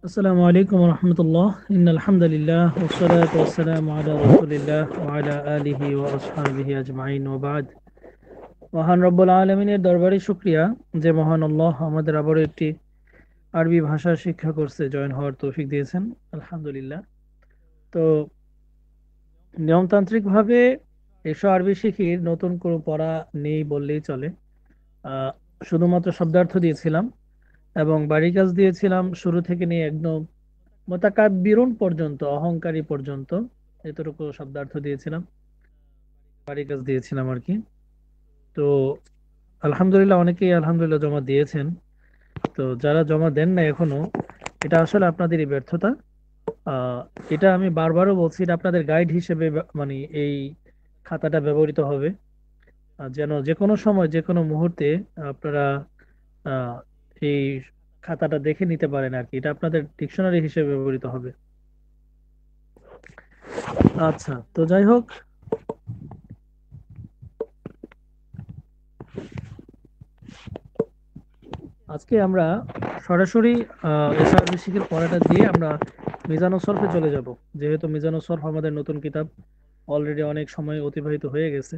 আসসালামু আলাইকুম রহমতুল্লাহ আলহামদুলিল্লাহ ওসসালাতু ওয়াসসালামু আলা রাসূলিল্লাহ ওয়া আলা আলিহি ওয়া আসহাবিহি আজমাইন ওয়া বা'দ। মহান রব্বুল আলামিনের দরবারে শুকরিয়া যে মহান আল্লাহ আমাদের আবারও একটি আরবি ভাষা শিক্ষা কোর্সে জয়েন হওয়ার তৌফিক দিয়েছেন। আলহামদুলিল্লাহ। তো নিয়মতান্ত্রিকভাবে এসব আরবি শিখির নতুন কোনো পড়া নেই বললেই চলে। আহ, শুধুমাত্র শব্দার্থ দিয়েছিলাম এবং বাড়ি কাজ দিয়েছিলাম শুরু থেকে নিয়ে একদম মোতাকাব্বিরুন পর্যন্ত, অহংকারী পর্যন্ত এতটুকু শব্দার্থ দিয়েছিলাম, বাড়ি কাজ দিয়েছিলাম আর কি। তো আলহামদুলিল্লাহ অনেকেই আলহামদুলিল্লাহ জমা দিয়েছেন। তো যারা জমা দেন না এখনো, এটা আসলে আপনাদেরই ব্যর্থতা। আহ, এটা আমি বারবারও বলছি, এটা আপনাদের গাইড হিসেবে মানে এই খাতাটা ব্যবহৃত হবে। যেন যে কোনো সময় যে কোনো মুহূর্তে আপনারা আহ, এই খাতাটা দেখে নিতে পারেন আর কি। এটা আপনাদের ডিকশনারি হিসেবে ব্যবহৃত হবে। আচ্ছা, তো যাই হোক, আজকে আমরা সরাসরি এসআরবি শিখের পড়াটা দিয়ে আমরা মিজানুস সরফে চলে যাব। যেহেতু মিজানুস সরফ আমাদের নতুন কিতাব, অলরেডি অনেক সময় অতিবাহিত হয়ে গেছে।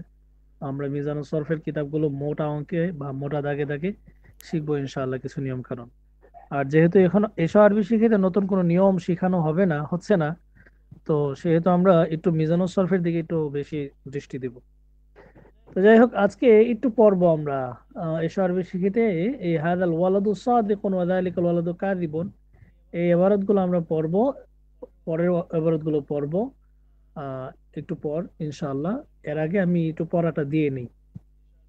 আমরা মিজানুস সরফের কিতাবগুলো মোটা অঙ্কে বা মোটা দাগে দাগে শিখবো ইনশাআল্লাহ, কিছু নিয়ম কানুন। আর যেহেতু এখন এসআরবি শিখেতে নতুন কোনো নিয়ম শিখানো হবে না, হচ্ছে না, তো সেহেতু আমরা একটু মিজানুস সরফের দিকে একটু বেশি দৃষ্টি দেব। তো যাই হোক, আজকে একটু পড়বো আমরা এসআরবি শিখিতে এই হাদাল ওয়ালাদু সাদিকুন ওয়া যালিকাল ওয়ালাদু কাযিবুন, এই এবারত গুলো আমরা পড়বো। পরের এবারত গুলো পড়বো একটু পর ইনশাআল্লাহ। এর আগে আমি একটু পড়াটা দিয়ে নিই।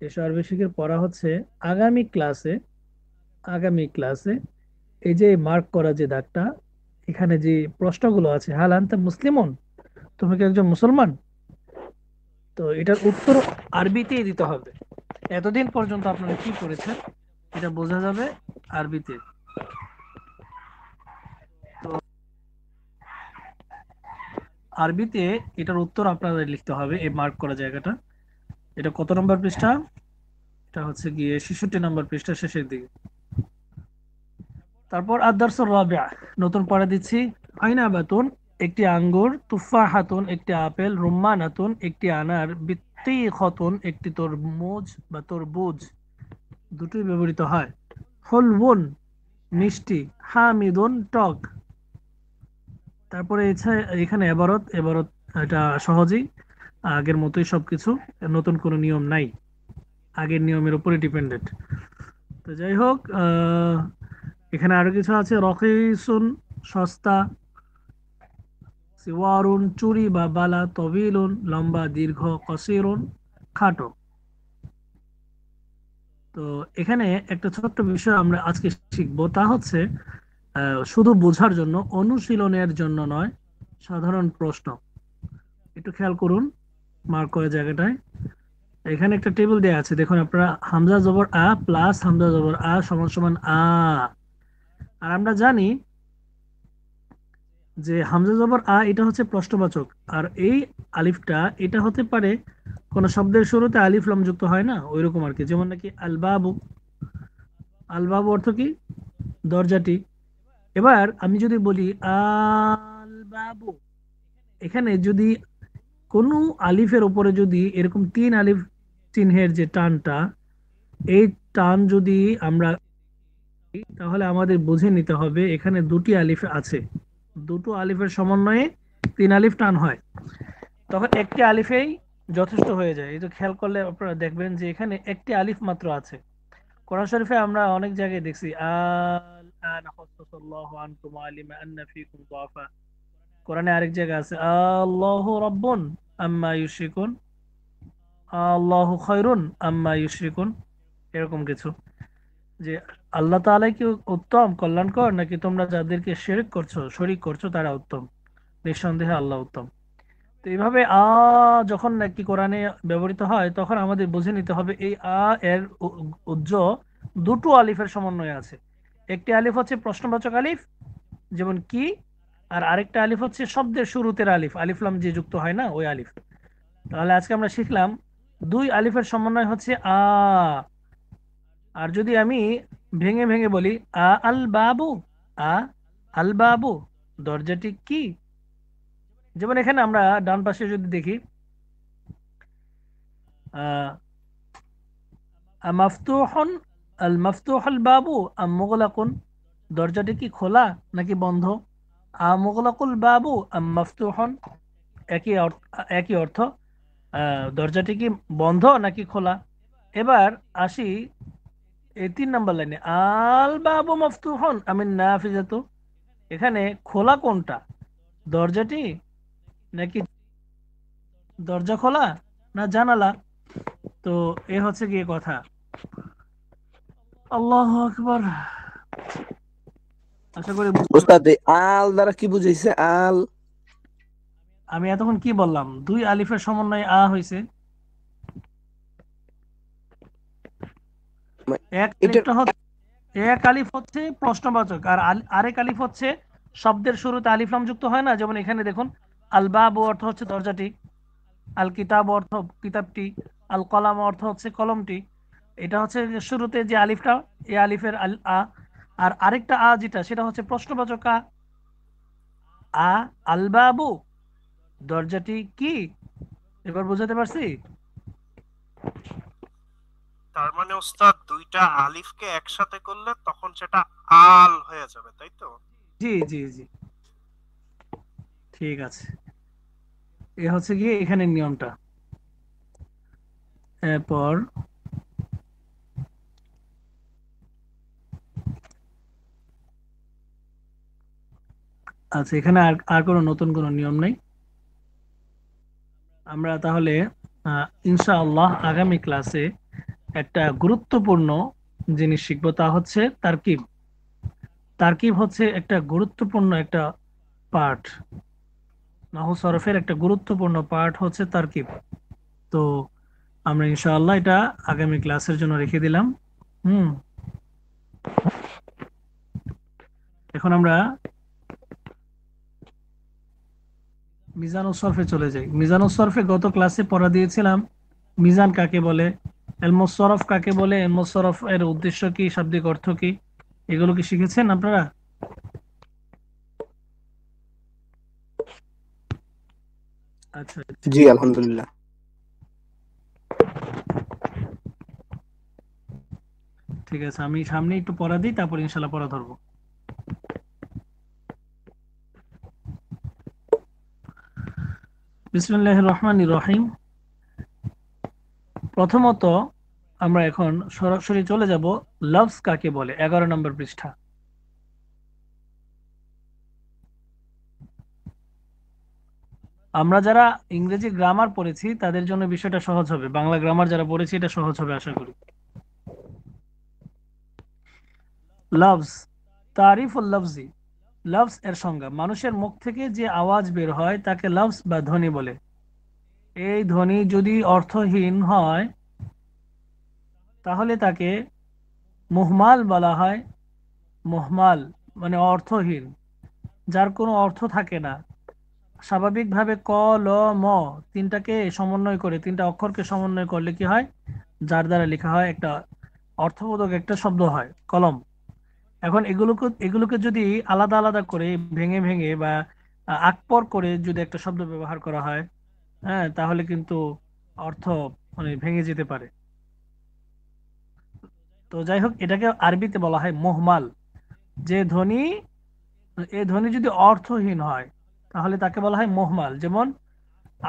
এসআরবি শিখের পড়া হচ্ছে আগামী ক্লাসে। আগামী ক্লাসে এই যে মার্ক করা যে দাগটা, এখানে যে প্রশ্নগুলো আছে, হাল আনতা মুসলিমুন, তুমি কি একজন মুসলমান, তো এটার উত্তর আরবিতেই দিতে হবে। এতদিন পর্যন্ত আপনারা কি করেছেন এটা বোঝা যাবে আরবিতে। তো আরবিতে এটার উত্তর আপনাদের লিখতে হবে, এই মার্ক করা জায়গাটা। এটা কত নম্বর পৃষ্ঠা? এটা হচ্ছে গিয়ে 66 নম্বর পৃষ্ঠা, শেষের দিকে। তারপর আদ-দারসুর রাবিআ, নতুন পড়া দিচ্ছি। আইনাবাতুন, একটি আঙ্গুর, তুফাহাতুন, একটি আপেল, রুম্মানাতুন, একটি আনার, বিত্তিখাতুন, একটি তরমুজ বা তরবুজ, দুটোই ব্যবহৃত হয়। হলউন, মিষ্টি, হামিদুন, টক। তারপরে এখানে এবারত এবারত, এটা সহজেই আগের মতোই সবকিছু, নতুন কোনো নিয়ম নাই, আগের নিয়মের উপরে ডিপেন্ডেন্ট। তো যাই হোক, এখানে আরো কিছু আছে। রকিসুন, সস্তা, সিওয়ারুন, চুরি বা বালা, তবিলুন, লম্বা দীর্ঘ, কসিরুন, খাটো। তো এখানে একটা ছোট্ট বিষয় আমরা আজকে শিখবো, তা হচ্ছে শুধু বোঝার জন্য, অনুশীলনের জন্য নয়, সাধারণ প্রশ্ন। একটু খেয়াল করুন মার্ক করা জায়গাটায়। এখানে একটা টেবিল দেয়া আছে, দেখুন আপনারা, হামজা জবর আ প্লাস হামজা জবর আ সমান সমান আ। আর আমরা জানি যে হামজা জবর আ এটা হচ্ছে প্রশ্নবাচক। আর এই আলিফটা এটা হতে পারে কোন শব্দের শুরুতে আলিফ লাম যুক্ত হয় না, ওইরকম আর কি। যেমন নাকি আল বাবু, আল বাবু অর্থ কি? দরজাটি। এবার আমি যদি বলি আল বাবু, এখানে যদি কোনো আলিফের উপরে যদি এরকম তিন আলিফ চিহ্নের যে টানটা, এই টান যদি আমরা, তাহলে আমাদের বুঝে নিতে হবে এখানে দুটি আলিফ আছে। দুটো আলিফের সমন্বয়ে তিন আলিফ টান হয়, তখন একটি আলিফেই যথেষ্ট হয়ে যায়। এই তো খেয়াল করলে আপনারা দেখবেন যে এখানে একটি আলিফ মাত্র আছে। কোরআন শরীফে আমরা অনেক জায়গায় দেখছি আল আন খাসাসাল্লাহু আনকুম আলিমা আন্না ফীকুম দুআফা। কোরআনে আরেক জায়গা আছে আল্লাহু রাব্বুন আম্মা ইউশরিকুন, আল্লাহু খায়রুন আম্মা ইউশরিকুন, এরকম কিছু। যে আল্লাহ তাআলাই কি উত্তম কল্যাণকর, নাকি তোমরা যাদেরকে শিরক করছো, শরীক করছো, তারা উত্তম? নিঃসন্দেহে আল্লাহ উত্তম। তো এইভাবে যখন নাকি কোরআনে ব্যবহৃত হয়, তখন আমাদের বুঝে নিতে হবে এই এর উজ্জ দুটো আলিফের সমন্বয় আছে। একটি আলিফ হচ্ছে প্রশ্নবাচক আলিফ, যেমন কি, আর আরেকটা আলিফ হচ্ছে শব্দের শুরুতের আলিফ, আলিফ লাম যে যুক্ত হয় না, ওই আলিফ। তাহলে আজকে আমরা শিখলাম দুই আলিফের সমন্বয় হচ্ছে আর যদি আমি ভেঙে ভেঙে বলি আল বাবু, আ আল বাবু দরজাটি কি? যেমন এখানে আমরা ডান পাশে যদি দেখি মাফতুহুন আল মাফতুহুল বাবু আম মুগলাকুন, দরজাটি কি খোলা নাকি বন্ধ? মুগলাকুল বাবু আম মাফতুহুন, একই অর্থ। দরজাটি কি বন্ধ নাকি খোলা? এবার আসি এই 3 নম্বর লাইনে, আল বাবু মাফতুহুন আমিন নাফিজাতু, এখানে খোলা কোনটা, দরজাটি নাকি দরজা খোলা না জানালা? তো এ হচ্ছে গিয়ে কথা। আল্লাহু আকবার। আশা করি বুঝতে উস্তাদ এই আল দ্বারা কি বুঝাইছে? আল আমি এতক্ষণ কি বললাম, 2 আলিফের সমন্বয়ে হয়েছে। মানে এক এটার আলিফটা হচ্ছে এক আলিফ হচ্ছে প্রশ্নবাচক, আর আরেক আলিফ হচ্ছে শব্দের শুরুতে আলিফ লাম যুক্ত হয় না। যেমন এখানে দেখুন, আল বাবু অর্থ হচ্ছে দরজাটি, আল কিতাব অর্থ কিতাবটি, আল কলাম অর্থ হচ্ছে কলমটি। এটা হচ্ছে যে শুরুতে যে আলিফটা, এই আলিফের আর আরেকটা যেটা, সেটা হচ্ছে প্রশ্নবাচক আল বাবু দরজাটি কি? এবার বুঝাতে পারছি? তার মানে ওস্তাদ দুইটা আলিফকে একসাথে করলে তখন সেটা আল হয়ে যাবে, তাই তো? জি জি জি, ঠিক আছে। এ হচ্ছে গিয়ে এখানে নিয়মটা। এরপর আচ্ছা, এখানে আর কোনো নতুন কোনো নিয়ম নেই। আমরা তাহলে ইনশাআল্লাহ আগামী ক্লাসে একটা গুরুত্বপূর্ণ জিনিস শিখবো, তা হচ্ছে তারকিব। তারকিব হচ্ছে একটা গুরুত্বপূর্ণ একটা পার্ট, নাহু সরফের একটা গুরুত্বপূর্ণ পার্ট হচ্ছে তারকিব। তো আমরা ইনশাআল্লাহ এটা আগামী ক্লাসের জন্য রেখে দিলাম। হুম, এখন আমরা মিজানুস সরফে চলে যাই। মিজানুস সরফে গত ক্লাসে পড়া দিয়েছিলাম মিজান কাকে বলে, এলমুস সরফ কাকে বলে, এলমুস সরফ এর উদ্দেশ্য কি, শাব্দিক অর্থ কি, এগুলো কি শিখেছেন আপনারা? আচ্ছা, জি আলহামদুলিল্লাহ। ঠিক আছে, আমি সামনে একটু পড়া দিই, তারপর ইনশাল্লাহ পড়া ধরবো। বিসমিল্লাহির রহমানির রহিম। প্রথমত আমরা এখন সরাসরি চলে যাব লফজ কাকে বলে, 11 নম্বর পৃষ্ঠা। আমরা যারা ইংরেজি গ্রামার পড়েছি তাদের জন্য বিষয়টা সহজ হবে, বাংলা গ্রামার যারা পড়েছি এটা সহজ হবে আশা করি। লফজ, তারিফুল লফজি, লফজ এর সংজ্ঞা, মানুষের মুখ থেকে যে আওয়াজ বের হয় তাকে লফজ বা ধ্বনি বলে। এই ধ্বনি যদি অর্থহীন হয় তাহলে তাকে মুহমাল বলা হয়। মুহমাল মানে অর্থহীন, যার কোনো অর্থ থাকে না। স্বাভাবিকভাবে ক, ল, ম তিনটাকে সমন্বয় করে, তিনটা অক্ষরকে সমন্বয় করলে কি হয়, যার দ্বারা লেখা হয় একটা অর্থবোধক একটা শব্দ হয়, কলম। এখন এগুলোকে যদি আলাদা আলাদা করে ভেঙে ভেঙে বা আকপর করে যদি একটা শব্দ ব্যবহার করা হয়, হ্যাঁ, তাহলে কিন্তু অর্থ মানে ভেঙে যেতে পারে। তো যাই হোক, এটাকে আরবিতে বলা হয় মুহমাল। যে ধ্বনি, এই ধ্বনি যদি অর্থহীন হয় তাহলে তাকে বলা হয় মুহমাল। যেমন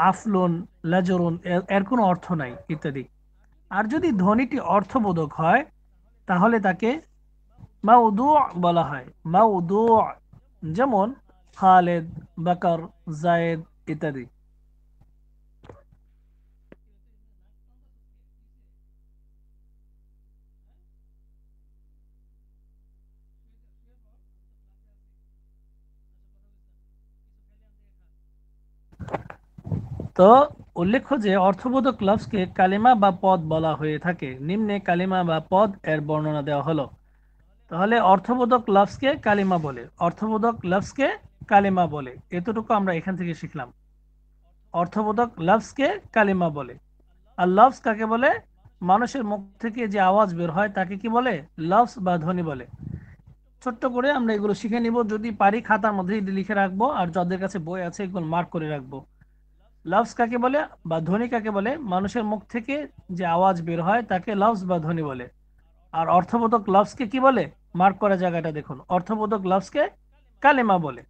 আফলুন, লাজরুন, এর কোনো অর্থ নাই ইত্যাদি। আর যদি ধ্বনিটি অর্থবোধক হয় তাহলে তাকে মাউদু বলা হয়, মাউদু। যেমন খালেদ, বাকর, জায়েদ ইত্যাদি। তো উল্লেখ্য যে অর্থবোধক লফজকে কালিমা বা পদ বলা হয়ে থাকে। নিম্নে কালিমা বা পদ এর বর্ণনা দেওয়া হলো। তাহলে অর্থবোধক লফজকে কালিমা বলে, অর্থবোধক লফজকে কালিমা বলে, এতটুকু আমরা এখান থেকে শিখলাম। অর্থবোধক লফজকে কালিমা বলে। আর লফজ কাকে বলে? মানুষের মুখ থেকে যে আওয়াজ বের হয় তাকে কি বলে? লফজ বা ধ্বনি বলে। ছোট্ট করে আমরা এগুলো শিখে নিব, যদি পারি খাতার মধ্যে লিখে রাখবো, আর যাদের কাছে বই আছে এগুলো মার্ক করে রাখবো। লফজ কাকে বলে বা ধ্বনি কাকে বলে? মানুষের মুখ থেকে যে আওয়াজ বের হয় তাকে লফজ বা ধ্বনি বলে। আর অর্থবোধক লফজকে কি বলে? মার্ক করা জায়গাটা দেখুন, অর্থবোধক লফজকে কালেমা বলে।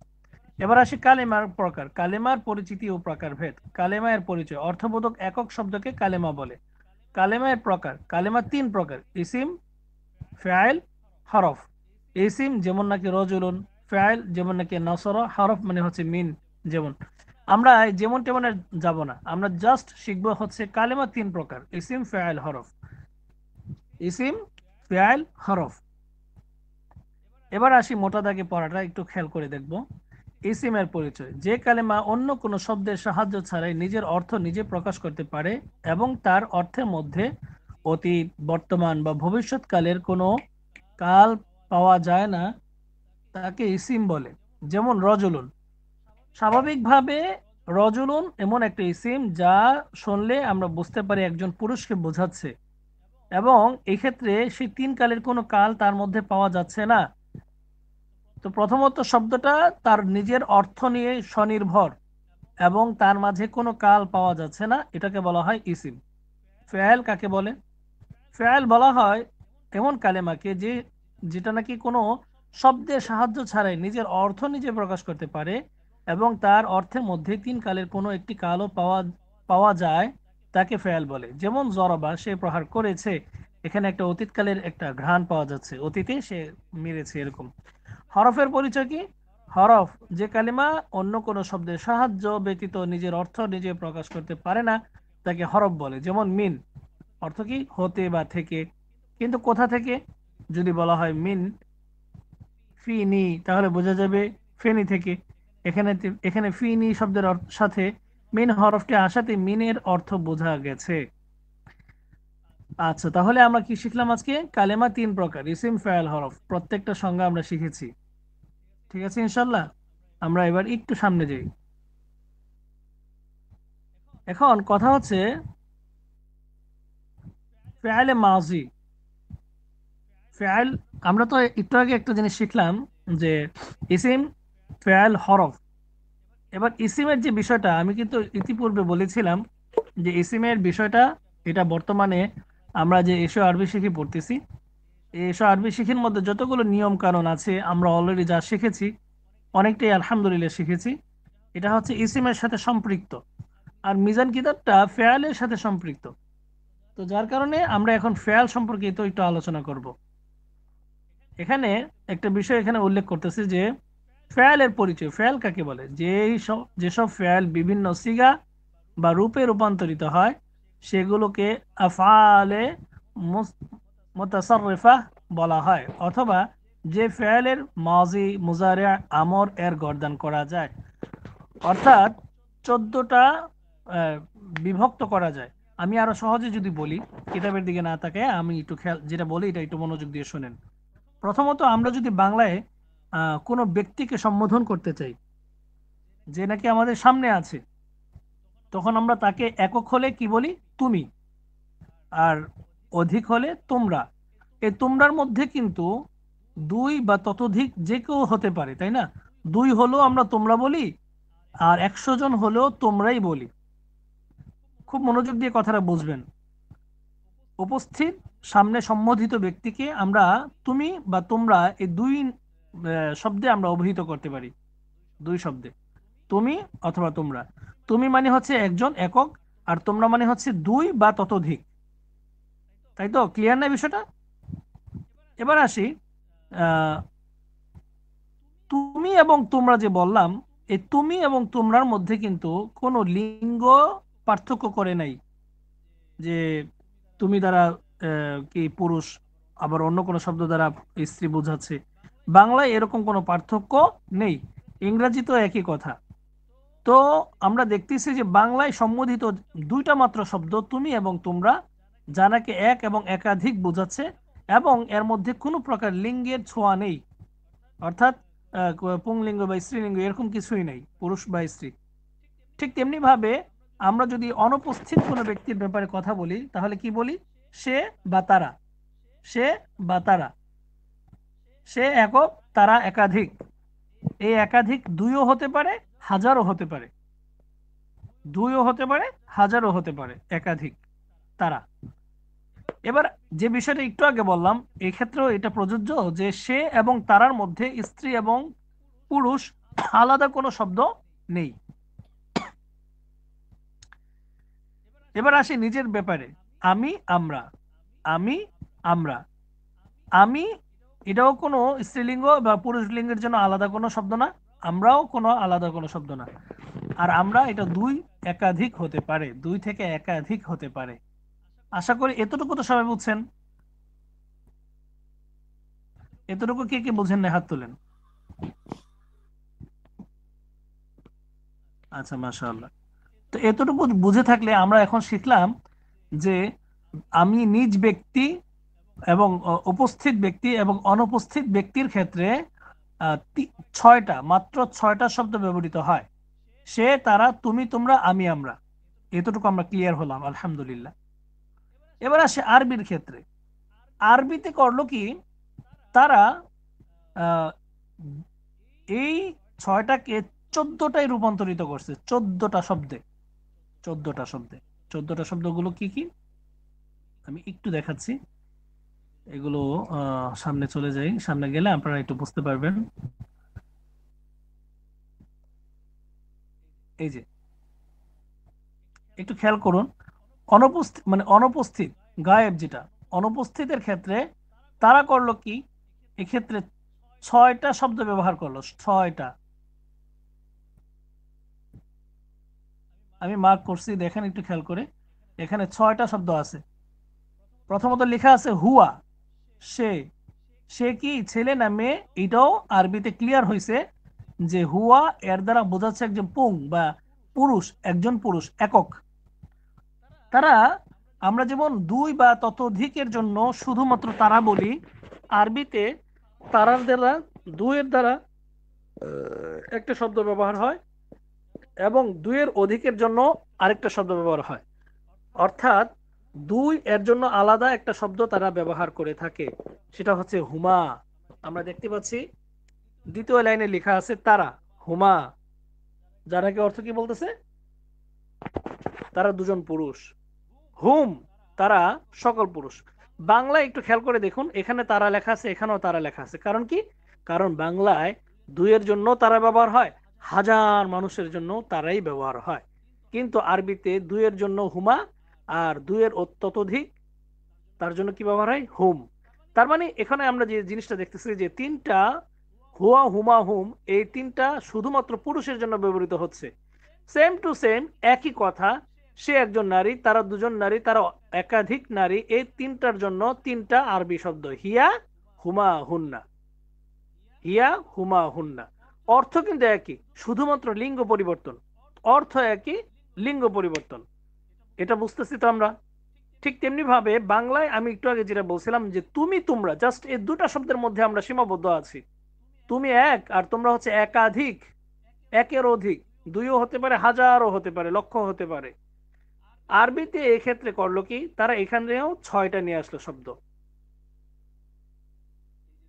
এবার আসি কালেমার প্রকার, কালেমার পরিচিতি ও প্রকারভেদ। কালেমা এর পরিচয়, অর্থবোধক একক শব্দকে কালেমা বলে। কালেমা এর প্রকার, কালেমা তিন প্রকার: ইসিম, ফাইল, হরফ। ইসিম যেমন নাকি রজুলুন, ফাইল যেমন নাকি নসর, হরফ মানে হচ্ছে মিন। যেমন আমরা যেমন তেমন যাব না, আমরা জাস্ট শিখবো হচ্ছে কালেমা তিন প্রকার: ইসিম, ফাইল, হরফ। ইসিম, ফাইল, হরফ। এবার আসি মোটা দাগে পড়াটা একটু খেয়াল করে দেখব। ইসিমের পরিচয়, যে কালেমা অন্য কোনো শব্দের সাহায্য ছাড়াই নিজের অর্থ নিজে প্রকাশ করতে পারে এবং তার অর্থের মধ্যে অতীত, বর্তমান বা ভবিষ্যৎকালের কোনো কাল পাওয়া যায় না, তাকে ইসিম বলে। যেমন রজুলুন, স্বাভাবিকভাবে রজুলুন এমন একটা ইসিম যা শুনলে আমরা বুঝতে পারি একজন পুরুষকে বোঝাচ্ছে, এবং এক্ষেত্রে সেই তিন কালের কোনো কাল তার মধ্যে পাওয়া যাচ্ছে না। তো প্রথমত শব্দটা তার নিজের অর্থ নিয়ে স্বনির্ভর এবং তার মাঝে কোনো কাল পাওয়া যাচ্ছে না, এটাকে বলা হয় ইসিম। ফেল কাকে বলে? ফেল বলা হয় এমন কালেমাকে যেটা নাকি কোনো শব্দের সাহায্য ছাড়াই নিজের অর্থ নিজে প্রকাশ করতে পারে এবং তার অর্থের মধ্যে তিন কালের কোনো একটি কালও পাওয়া যায়, তাকে ফেল বলে। যেমন জরবা, সে প্রহার করেছে, এখানে একটা অতীতকালের একটা ঘ্রাণ পাওয়া যাচ্ছে, অতীতে সে মেরেছে, এরকম। হরফের পরিচয় কি? হরফ যে কালিমা অন্য কোনো শব্দের সাহায্য ব্যতীত নিজের অর্থ নিজে প্রকাশ করতে পারে না, তাকে হরফ বলে। যেমন মিন, অর্থ কি? হতে বা থেকে। কিন্তু কোথা থেকে? যদি বলা হয় মিন ফিনি, তাহলে বোঝা যাবে ফেনি থেকে। এখানে এখানে ফিনি শব্দের সাথে মিন হরফটি আসাতে মিনের অর্থ বোঝা গেছে। আচ্ছা, তাহলে আমরা কি শিখলাম আজকে? কালেমা তিন প্রকার: ইসিম, ফাইল, হরফ। প্রত্যেকটা সংজ্ঞা আমরা শিখেছি। ঠিক আছে ইনশাল্লাহ। আমরা এবার একটু সামনে যাই। এখন কথা হচ্ছে ফেয়ালে মাজি। ফেয়াল, আমরা তো একটু আগে একটা জিনিস শিখলাম যে ইসিম, ফেয়াল, হরফ। এবার ইসিমের যে বিষয়টা, আমি কিন্তু ইতিপূর্বে বলেছিলাম যে ইসিমের বিষয়টা, এটা বর্তমানে আমরা যে এশো আরবি শিখে পড়তেছি, এই এশো আরবি শিখির মধ্যে যতগুলো নিয়ম কানুন আছে আমরা অলরেডি যা শিখেছি, অনেকটাই আলহামদুলিল্লাহ শিখেছি। এটা হচ্ছে ইসিমের সাথে সম্পৃক্ত, আর মিজান কিতাবটা ফেয়ালের সাথে সম্পৃক্ত। তো যার কারণে আমরা এখন ফেয়াল সম্পর্কে তো একটু আলোচনা করব। এখানে একটা বিষয় এখানে উল্লেখ করতেছে যে ফেয়ালের পরিচয়। ফেয়াল কাকে বলে? যেসব ফেয়াল বিভিন্ন সিগা বা রূপে রূপান্তরিত হয় সেগুলোকে আফআলে মুতাসাররিফা বলা হয়, অথবা যে ফেয়ালের মাজি, মুজারি, আমর এর গর্দান করা যায়। অর্থাৎ 14টা বিভক্ত করা যায়। আমি আরো সহজে যদি বলি, কিতাবের দিকে না তাকায় আমি একটু খেয়াল যেটা বলি এটা একটু মনোযোগ দিয়ে শোনেন। প্রথমত আমরা যদি বাংলায় কোনো ব্যক্তিকে সম্বোধন করতে চাই যে নাকি আমাদের সামনে আছে, তখন আমরা তাকে একক হলে কি বলি? তুমি। আর অধিক হলে তোমরা। এই তোমরার মধ্যে কিন্তু দুই বা ততোধিক যে কেউ হতে পারে, তাই না? দুই হলেও আমরা তোমরা বলি, আর 100 জন হলেও তোমরাই বলি। খুব মনোযোগ দিয়ে কথাটা বুঝবেন। উপস্থিত সামনে সম্বোধিত ব্যক্তিকে আমরা তুমি বা তোমরা, এই দুই শব্দে আমরা অভিহিত করতে পারি। দুই শব্দে, তুমি অথবা তোমরা। তুমি মানে হচ্ছে একজন একক, আর তোমরা মানে হচ্ছে দুই বা ততোধিক। তাই তো? ক্লিয়ার না বিষয়টা? এবার আসি, তুমি এবং তোমরা যে বললাম, এই তুমি এবং তোমরার মধ্যে কিন্তু কোনো লিঙ্গ পার্থক্য করে নাই যে তুমি দ্বারা কি পুরুষ, আবার অন্য কোনো শব্দ দ্বারা স্ত্রী বোঝাচ্ছে। বাংলায় এরকম কোনো পার্থক্য নেই, ইংরেজি তো একই কথা। তো আমরা দেখতেছি যে বাংলায় সম্বোধিত দুইটা মাত্র শব্দ তুমি এবং তোমরা, যা নাকি এক এবং একাধিক বোঝাচ্ছে, এবং এর মধ্যে কোনো প্রকার লিঙ্গের ছোঁয়া নেই। অর্থাৎ পুংলিঙ্গ বা স্ত্রীলিঙ্গ এরকম কিছুই নেই, পুরুষ বা স্ত্রী। ঠিক তেমনি ভাবে আমরা যদি অনুপস্থিত কোনো ব্যক্তির ব্যাপারে কথা বলি, তাহলে কি বলি? সে বা তারা। সে বা তারা। সে একক, তারা একাধিক। এই একাধিক দুইও হতে পারে, হাজারও হতে পারে। দুইও হতে পারে, হাজারও হতে পারে, একাধিক তারা। এবার যে বিষয়টা একটু আগে বললাম, এই ক্ষেত্রেও এটা প্রযোজ্য যে সে এবং তারার মধ্যে স্ত্রী এবং পুরুষ আলাদা কোনো শব্দ নেই। এবার আসি নিজের ব্যাপারে। আমি, আমরা। আমি, আমরা। আমি এটাও কোনো স্ত্রীলিঙ্গ বা পুরুষ লিঙ্গের জন্য আলাদা কোনো শব্দ না, আমরাও কোনো আলাদা কোনো শব্দ না। আর আমরা এটা দুই, একাধিক হতে পারে, দুই থেকে একাধিক হতে পারে। আশা করি এতটুকু তো সবাই বুঝছেন। এতটুকু কে কে বুঝেন না হাত তোলেন। আচ্ছা, মাশাআল্লাহ। তো এতটুকু বুঝে থাকলে আমরা এখন শিখলাম যে আমি নিজ ব্যক্তি এবং উপস্থিত ব্যক্তি এবং অনুপস্থিত ব্যক্তির ক্ষেত্রে মাত্র ছয়টা শব্দ ব্যবহৃত হয়। সে, তারা, তুমি, তোমরা, আমি, আমরা। এতটুকু আমরা ক্লিয়ার হলাম, আলহামদুলিল্লাহ। এবার আসে আরবির ক্ষেত্রে। আরবিতে করলো কি, তারা আহ, এই 6টাকে 14টায় রূপান্তরিত করছে, 14টা শব্দে। 14টা শব্দগুলো কি কি আমি একটু দেখাচ্ছি। এগুলো সামনে চলে যাই, সামনে গেলে আপনারা একটু বুঝতে পারবেন। এই যে একটু খেয়াল করুন, অনুপস্থিত মানে অনুপস্থিত, গায়েব যেটা, অনুপস্থিতের ক্ষেত্রে তারা করলো কি, এক্ষেত্রে 6টা শব্দ ব্যবহার করলো, 6টা। আমি মার্ক করছি, দেখেন একটু খেয়াল করে, এখানে 6টা শব্দ আছে। প্রথমত লেখা আছে হুয়া, সে। সে কি ছেলে না মেয়ে, এটাও আরবিতে ক্লিয়ার হয়েছে যে হুয়া এর দ্বারা বোঝাচ্ছে একজন পুং বা পুরুষ, একজন পুরুষ, একক। তারা, আমরা যেমন দুই বা ততোধিকের জন্য শুধুমাত্র তারা বলি, আরবিতে তারার দ্বারা, দুইয়ের দ্বারা একটা শব্দ ব্যবহার হয় এবং দুইয়ের অধিকের জন্য আরেকটা শব্দ ব্যবহার হয়। অর্থাৎ দুই এর জন্য আলাদা একটা শব্দ তারা ব্যবহার করে থাকে, সেটা হচ্ছে হুমা। আমরা দেখতে পাচ্ছি দ্বিতীয় লাইনে লেখা আছে তারা, হুমা, যারা কি অর্থ কি বলতেছে, তারা দুজন পুরুষ। হুম, তারা সকল পুরুষ। বাংলায় একটু খেয়াল করে দেখুন, এখানে তারা লেখা আছে, এখানেও তারা লেখা আছে। কারণ কি, কারণ বাংলায় দুইয়ের জন্য তারা ব্যবহার হয়, হাজার মানুষের জন্য তারাই ব্যবহার হয়। কিন্তু আরবিতে দুইয়ের জন্য হুমা আর দুইয়ের ততোধিক তার জন্য কি ব্যবহার হয়, হুম। তার মানে এখানে আমরা যে জিনিসটা দেখতেছি যে তিনটা হুয়া, হুমা, হুম, এই তিনটা শুধুমাত্র পুরুষের জন্য ব্যবহৃত হচ্ছে। সেম টু সেম একই কথা, সে একজন নারী, তারা দুজন নারী, তারা একাধিক নারী, এই তিনটার জন্য তিনটা আরবি শব্দ, হিয়া, হুমা, হুন্না। হিয়া, হুমা, হুন্না। অর্থ কিন্তু একই, শুধুমাত্র লিঙ্গ পরিবর্তন। অর্থ একই, লিঙ্গ পরিবর্তন। এটা বুঝতেছি তো আমরা। ঠিক তেমনি ভাবে বাংলায় আমি একটু আগে যেটা বলছিলাম যে তুমি, তোমরা, জাস্ট এই দুটা শব্দের মধ্যে আমরা সীমাবদ্ধ আছি। তুমি এক আর তোমরা হচ্ছে একাধিক, একের অধিক, দুইও হতে পারে, হাজারও হতে পারে, লক্ষ হতে পারে। আরবিতে এক্ষেত্রে করলো কি, তারা এখানেও 6টা নিয়ে আসলো শব্দ।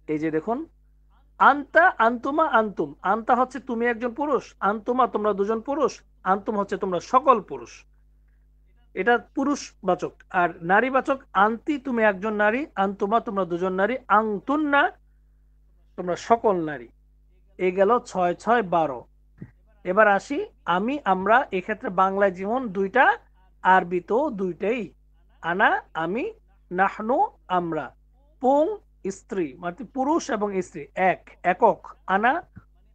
এই যে দেখুন, আন্তা, আন্তুমা, আন্তুম। আন্তা হচ্ছে তুমি একজন পুরুষ, আন্তুমা তোমরা দুজন পুরুষ, আন্তুম হচ্ছে তোমরা সকল পুরুষ। এটা পুরুষ বাচক। আর নারী বাচক, আন্তি তুমি একজন নারী, আন্তুমা তোমরা দুজন নারী, আংতুন্না তোমরা সকল নারী। এই গেল 6 6 12। এবার আসি আমি, আমরা। এক্ষেত্রে বাংলায় যেমন দুইটা, আরবিতেও দুইটাই, আনা, আমি, নাহনু, আমরা। পুং, স্ত্রী, মানে পুরুষ এবং স্ত্রী, এক, একক। আনা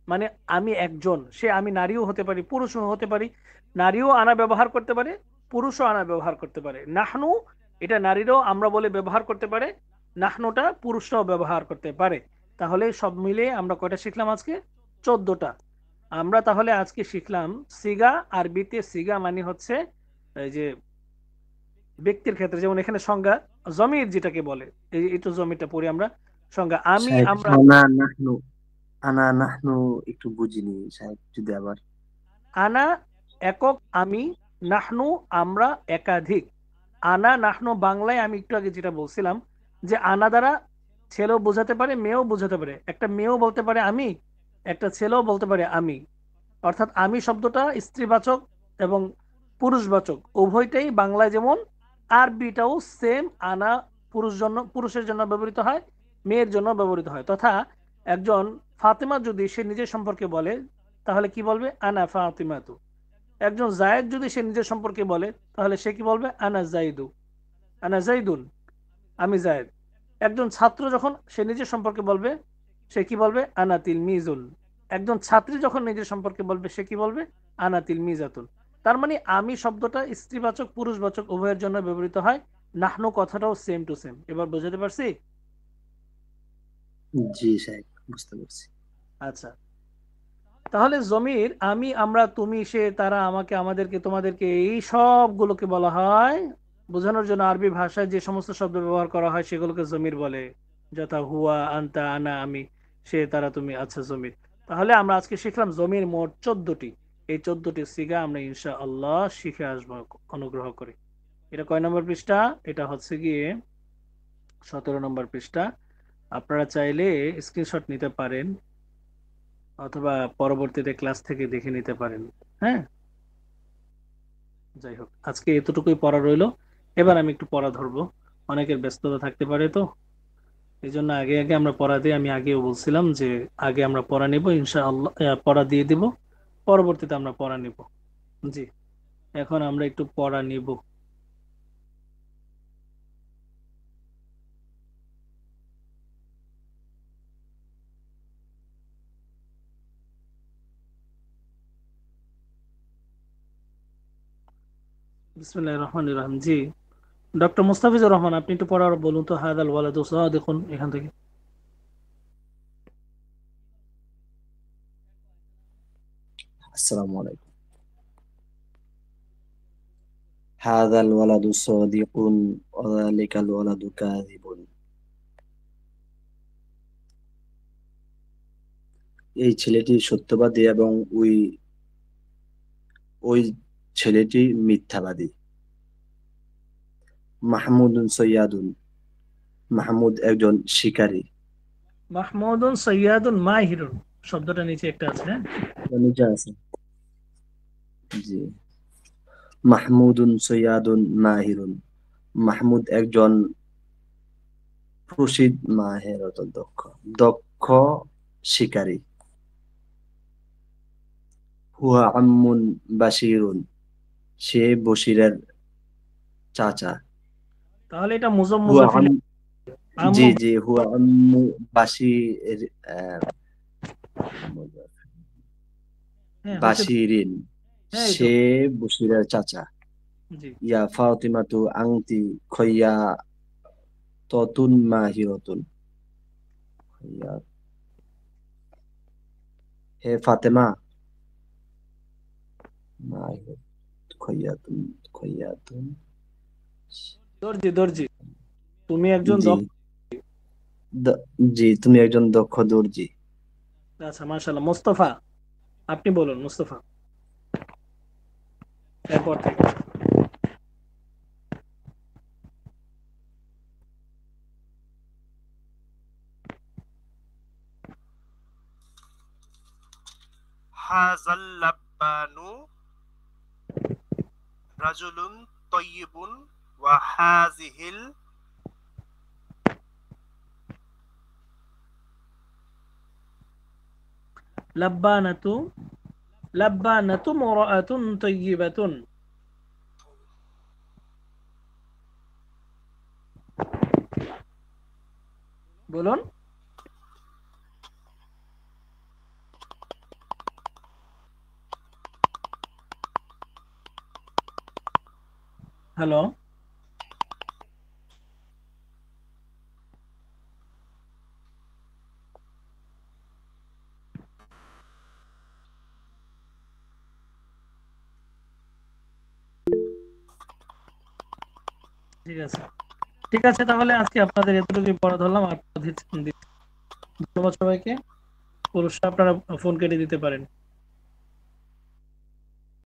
মানে আমি একজন, সে আমি নারীও হতে পারি, পুরুষও হতে পারি, নারীও আনা ব্যবহার করতে পারে, পুরুষও আনা ব্যবহার করতে পারে। নাহনু, এটা নারীরাও আমরা বলে ব্যবহার করতে পারে, নাহনুটা পুরুষরাও ব্যবহার করতে পারে। তাহলে সব মিলে আমরা কয়টা শিখলাম আজকে, 14টা। আমরা তাহলে আজকে শিখলাম সিগা। আরবিতে সিগা মানে হচ্ছে এই যে ব্যক্তির ক্ষেত্রে, যেমন এখানে সংজ্ঞা, জমির যেটাকে বলে, এই একটু জমিটা পড়ি আমরা। সংজ্ঞা আমি, সাহেব, আমরা। আনা নাহনু একটু বুঝিনি সাহেব, যদি আবার। আনা একক, আমি, নাহনু আমরা একাধিক। আনা, নাহনু বাংলায় আমি একটু আগে যেটা বলছিলাম যে আনা দ্বারা ছেলেও বোঝাতে পারে, মেয়েও বোঝাতে পারে। একটা মেয়েও বলতে পারে আমি, একটা ছেলেও বলতে পারে আমি। অর্থাৎ আমি শব্দটা স্ত্রীবাচক এবং পুরুষবাচক উভয়টাই বাংলায় যেমন, আরবিটাও সেম। আনা পুরুষের জন্য ব্যবহৃত হয়, মেয়ের জন্য ব্যবহৃত হয়। তথা একজন ফাতেমা যদি সে নিজের সম্পর্কে বলে তাহলে কি বলবে? আনা ফাতিমাতু। একজন জায়েদ যদি সে নিজের সম্পর্কে বলে তাহলে সে কি বলবে? আনা জাইদু, আনা জাইদুন, আমি জায়েদ। একজন ছাত্র যখন সে নিজের সম্পর্কে বলবে সে কি বলবে? আনা তিলমিজুন। একজন ছাত্রী যখন নিজের সম্পর্কে বলবে সে কি বলবে? আনা তিলমিজাতুন। তার মানে আমি শব্দটা স্ত্রীবাচক পুরুষবাচক উভয়ের জন্য ব্যবহৃত হয়। নাহনু কথাটাও সেম টু সেম। এবার বোঝাতে পারছি? জি সাহেব, বুঝতে পারছি। আচ্ছা, তাহলে জমির আমি, আমরা, তুমি, সে, তারা, আমাকে, আমাদেরকে, তোমাদেরকে, এই সবগুলোকে বলা হয় বোঝানোর জন্য আরবি ভাষায় যে সমস্ত শব্দ ব্যবহার করা হয় সেগুলোকে জমির বলে। যথা হুয়া, আনতা, আনা, আমি, সে, তারা, তুমি। আচ্ছা, জমির। তাহলে আমরা আজকে শিখলাম জমির মোট 14টি। এই 14টি সিগা আমরা ইনশাআল্লাহ শিখে আসবো অনুগ্রহ করে। এটা কয় নম্বর পৃষ্ঠা? এটা হচ্ছে গিয়ে 17 নম্বর পৃষ্ঠা। আপনারা চাইলে স্ক্রিনশট নিতে পারেন অথবা পরবর্তীতে ক্লাস থেকে দেখে নিতে পারেন। হ্যাঁ, যাই হোক, আজকে এতটুকুই পড়া রইলো। এবার আমি একটু পড়া ধরবো, অনেকের ব্যস্ততা থাকতে পারে, তো এই জন্য আগে আগে আমরা পড়া দিয়ে, আমি আগেও বলছিলাম যে আগে আমরা পড়া নিব ইনশাআল্লাহ, পড়া দিয়ে দিব, পরবর্তীতে আমরা পড়া নিব। জি, এখন আমরা একটু পড়া নিব। বিসমিল্লাহির রহমানির রহিম। জি, ডক্টর মুস্তাফিজুর রহমান, আপনি একটু পড়া বলুন তো। হাদাল ওয়ালাদু দেখুন এখান থেকে। আসসালামু আলাইকুম। হাযাল ওয়ালাদু সাদিকুন ওয়া যালিকাল ওয়ালাদু কাযিবুন। এই ছেলেটি সত্যবাদী এবং ওই ওই ছেলেটি মিথ্যাবাদী। মাহমুদুন সৈয়াদুন, মাহমুদ একজন শিকারী। মাহমুদুন সৈয়াদুন মাহিরুন, শব্দটা নিচে একটা আছে। হ্যাঁ, নিচে আছে। জি। মাহমুদুন সৈয়াদুন মাহিরুন, মাহমুদ একজন প্রসিদ্ধ, মাহের অর্থাৎ দক্ষ, দক্ষ শিকারী। হুয়া আম্মুন বাশিরুন, সে বশিরের চাচা। তাহলে এটা মুজাম হুয়া মুজাফিল জি আম্মু। জি, হুয়া আম্মু বাশির হ্যাঁ, হচ্ছে তো। বাশিরিন, হ্যাঁ, এই তো। সে বশিরের চাচা। জি, ইয়া ফাতিমাতু আংতি খইয়া ততুন মাহিরতুন, খইয়া, হে ফাতেমা, মাহিরত, খইয়াতুন, খইয়াতুন। দর্জি দর্জি, তুমি একজন জি, দক্ষ। জি, তুমি একজন দক্ষ দর্জি। আচ্ছা, মাশাআল্লাহ। মোস্তফা, আপনি বলুন মোস্তফা এরপর থেকে। হাযাল লাব্বানু রাজুলুন তাইয়িবুন ওয়া হাযিহিল লাব্বানাতু, লাব্বানাতু মুরাআতুন তাইয়িবাতুন। বলুন। হ্যালো, ঠিক আছে, ঠিক আছে। তাহলে আজকে আপনাদের এতটুকুই পড়া ধরলাম। আর ধন্যবাদ সবাইকে। পুরস্কার আপনারা ফোন কেটে দিতে পারেন।